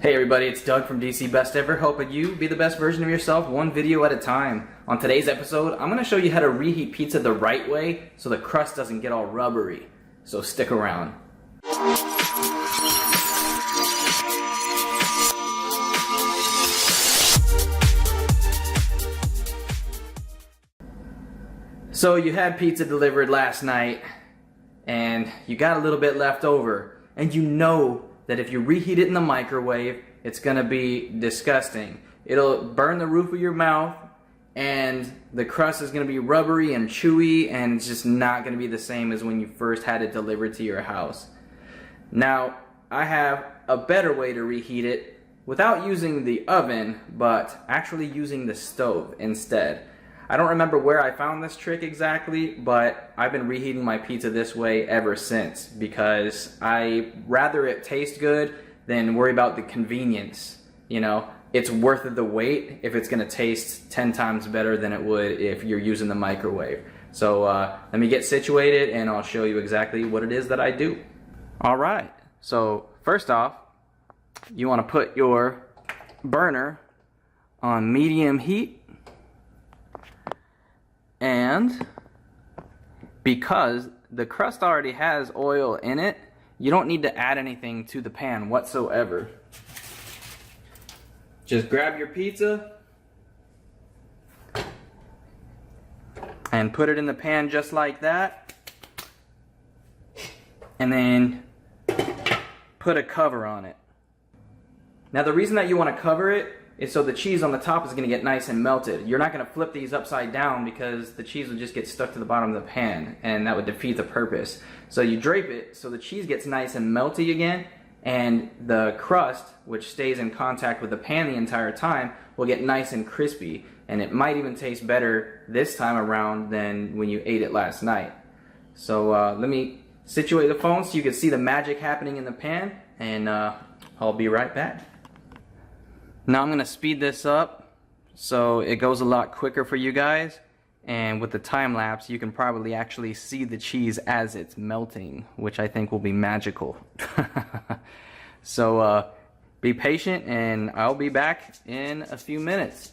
Hey everybody, it's Doug from DC Best Ever, helping you be the best version of yourself one video at a time. On today's episode, I'm going to show you how to reheat pizza the right way so the crust doesn't get all rubbery. So stick around. So you had pizza delivered last night and you got a little bit left over, and you know that if you reheat it in the microwave, it's gonna be disgusting. It'll burn the roof of your mouth and the crust is gonna be rubbery and chewy, and it's just not gonna be the same as when you first had it delivered to your house. Now, I have a better way to reheat it without using the oven, but actually using the stove instead. I don't remember where I found this trick exactly, but I've been reheating my pizza this way ever since because I rather it taste good than worry about the convenience. You know, it's worth the wait if it's gonna taste 10 times better than it would if you're using the microwave. So let me get situated and I'll show you exactly what it is that I do. All right, so first off, you wanna put your burner on medium heat. And because the crust already has oil in it, you don't need to add anything to the pan whatsoever. Just grab your pizza and put it in the pan just like that. And then put a cover on it. Now the reason that you want to cover it is so the cheese on the top is going to get nice and melted. You're not going to flip these upside down because the cheese will just get stuck to the bottom of the pan and that would defeat the purpose. So you drape it so the cheese gets nice and melty again, and the crust, which stays in contact with the pan the entire time, will get nice and crispy, and it might even taste better this time around than when you ate it last night. So let me situate the phone so you can see the magic happening in the pan, and I'll be right back. Now I'm going to speed this up so it goes a lot quicker for you guys, and with the time lapse you can probably actually see the cheese as it's melting, which I think will be magical. So be patient and I'll be back in a few minutes.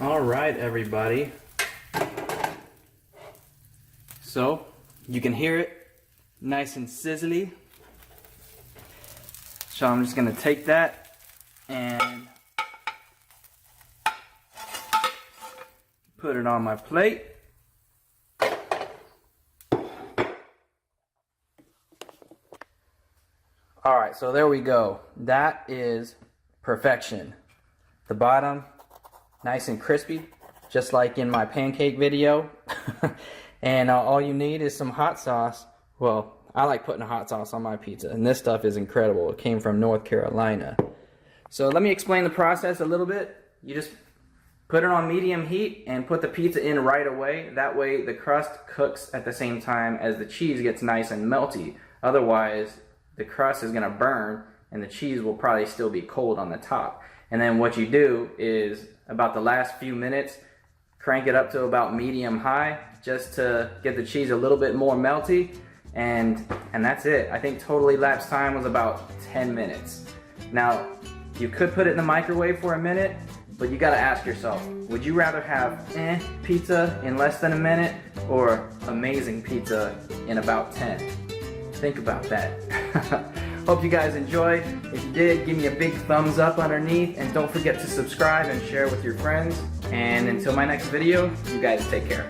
Alright everybody, so you can hear it nice and sizzly. So I'm just going to take that and put it on my plate. Alright, so there we go. That is perfection. The bottom nice and crispy, just like in my pancake video. And all you need is some hot sauce. Well, I like putting hot sauce on my pizza, and this stuff is incredible. It came from North Carolina. So let me explain the process a little bit. You just put it on medium heat and put the pizza in right away. That way the crust cooks at the same time as the cheese gets nice and melty. Otherwise, the crust is gonna burn and the cheese will probably still be cold on the top. And then what you do is, about the last few minutes, crank it up to about medium high just to get the cheese a little bit more melty, and that's it. I think total elapsed time was about 10 minutes. Now, you could put it in the microwave for a minute, But you gotta ask yourself, would you rather have pizza in less than a minute or amazing pizza in about 10? Think about that. Hope you guys enjoyed. If you did, give me a big thumbs up underneath, and don't forget to subscribe and share with your friends. And until my next video, you guys take care.